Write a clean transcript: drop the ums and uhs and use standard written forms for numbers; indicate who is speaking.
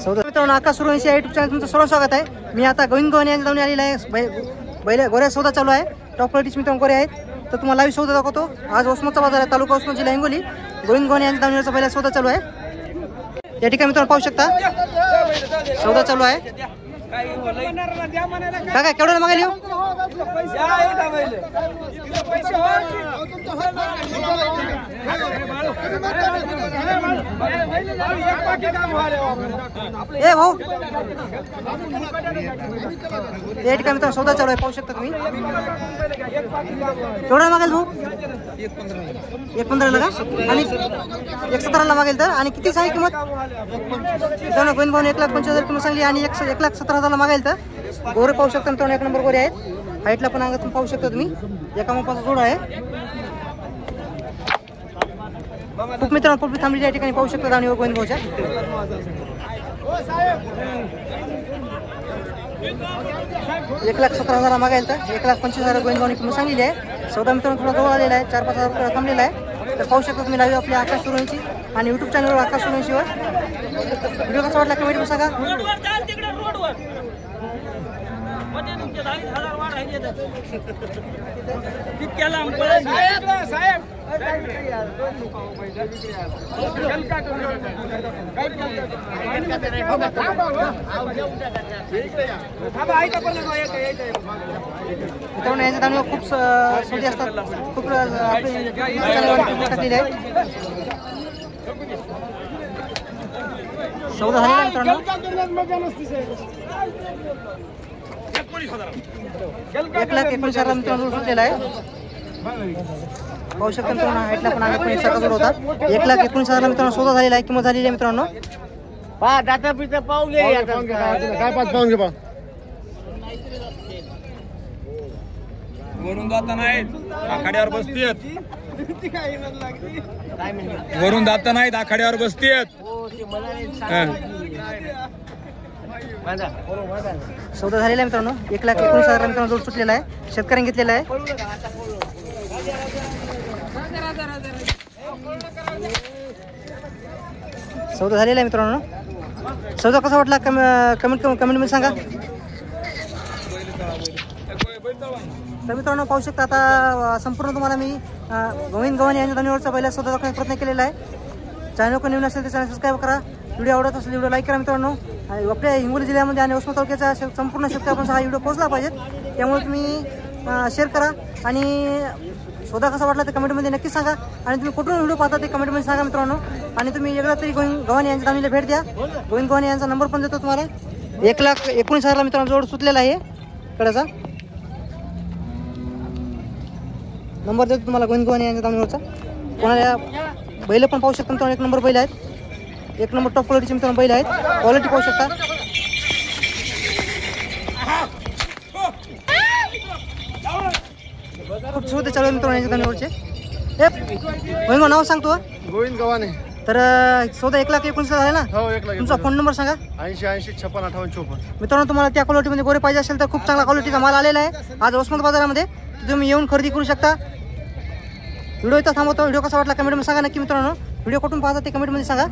Speaker 1: सौदा मित्रांनो, आकाश सूर्यवंशी या युट्यूब चॅनल तुमचं सर्व स्वागत आहे. मी आता गोविंद गव्हाणे यांच्या जाऊन आलेला आहे. बैल गोऱ्या सौदा चालू आहे. टॉप क्वालिटीचे मित्रांनो गोरे आहेत. तर तुम्हाला लाईव्ह सौदा दाखवतो. आज ओसमतचा बाजार आहे, तालुका ओसमत, जिल्हा हिंगोली. गोविंद गव्हाणे यांच्या दावणीवरचा पहिला सौदा चालू आहे. या ठिकाणी मित्रांनो पाहू शकता सौदा चालू आहे. काय केवढ्याला मागायला येऊ? ए भाऊ, या ठिकाणी मित्रांनो सौदा चालू आहे, पाहू शकता तुम्ही. केवढ्याला मागेल भाऊ? 1.15 का? आणि 1.17 मागेल. तर आणि किती सांगितली किंमत? गोविंद भाऊने 1,25,000 किंमत सांगली आणि 1,17,000 मागेल. तर गोरे पाहू शकता मित्रांनो, एक नंबर गोरे आहेत. हाईटला पण अंगातून पाहू शकता तुम्ही. एका मापाचा जोड आहे. खूप मित्रांनो पब्लिक थांबली या ठिकाणी पाहू शकता दावणीवर गोविंद भाऊच्या. 1,17,000 मागायला. तर 1,25,000 गोविंद भाऊने किंमत सांगलेली आहे. सौदा मित्रांनो थोडा जवळ आलेला आहे, 4-5 हजार थांबलेला आहे. तर पाहू शकता तुम्ही लाईव्ह आपल्या आकाश सूर्यवंशी आणि युट्यूब चॅनलवर आकाश सूर्यवंशीवर. व्हिडिओ कसा वाटला कमेंटमध्ये सांगा. मित्रांनो यांच्या दावणीवर खूप सौदे असतात. खूप टाकलेले आहेत. सौदा झालेला मित्रांनो. 1,19,000 मित्रांनो सुटलेला आहे. पाहू शकता मित्रांनो, हाईटला पण आम्ही पण एकसारखा जोड होता. 1,19,000 मित्रांनो सौदा झालेला आहे. किंमत झालेली आहे मित्रांनो.
Speaker 2: डाटा पिता पाहून काय पाच पाहून घे.
Speaker 3: वरून जाता नाहीत आखाड्यावर बसतेत. वरून जाता नाहीत आखाड्यावर बसतेत.
Speaker 1: सौदा झालेला आहे मित्रांनो. 1,19,000 मित्रांनो जोड सुटलेला आहे. शेतकऱ्यांनी घेतलेला आहे. सौदा झालेला आहे मित्रांनो. सौदा कसा वाटला कमेंटमध्ये सांगा. तर मित्रांनो पाहू शकता आता संपूर्ण तुम्हाला मी गोविंद गव्हाणे यांच्या दावणीवरचा पहिला सौदा दाखवण्याचा प्रयत्न केलेला आहे. चॅनल कोण नवीन असेल तर चॅनल सबस्क्राईब करा. व्हिडिओ आवडत असेल व्हिडिओ लाईक करा मित्रांनो. आणि आपल्या हिंगोली जिल्ह्यामध्ये आणि ओसमत तालुक्याच्या संपूर्ण शेतकऱ्यापर्यंत हा व्हिडिओ पोहोचला पाहिजे. त्यामुळे तुम्ही शेअर करा आणि सौदा कसा वाटला ते कमेंटमध्ये नक्की सांगा. आणि तुम्ही कुठून व्हिडिओ पाहता ते कमेंटमध्ये सांगा मित्रांनो. आणि तुम्ही एकदा तरी गोविंद गव्हाणे यांच्या दावणीला भेट द्या. गोविंद गव्हाणे यांचा नंबर पण देतो तुम्हाला. 1,19,000 मित्रांनो जोड सुटलेला आहे कडाचा. नंबर देतो तुम्हाला गोविंद गव्हाणे यांच्या दावणीवरचा. कोणाला बैल पण पाहू शकता मित्रांनो. 1 नंबर बैल आहेत. 1 नंबर टॉप क्वालिटीचे मित्रांनो बैल आहेत. क्वालिटी पाहू शकता. खूप सौदे चालू आहे मित्रांनो यांच्या दावणीवरचे. गोविंद नाव सांगतो.
Speaker 2: गोविंद गव्हाणे.
Speaker 1: तर सौदा 1,19,000 आहे ना.
Speaker 2: हो 1,00,000.
Speaker 1: तुमचा फोन नंबर सांगा.
Speaker 2: 80-80-56-58-54.
Speaker 1: मित्रांनो तुम्हाला त्या क्वालिटीमध्ये गोरे पाहिजे असेल तर खूप चांगला क्वालिटीचा माल आलेला आहे आज ओसमत बाजारामध्ये. तुम्ही येऊन खरेदी करू शकता. व्हिडिओ इथं थांबवतो. व्हिडिओ कसा वाटला कमेंटमध्ये सांगा नक्की मित्रांनो. व्हिडिओ कुठून पाहता ते कमेंटमध्ये सांगा.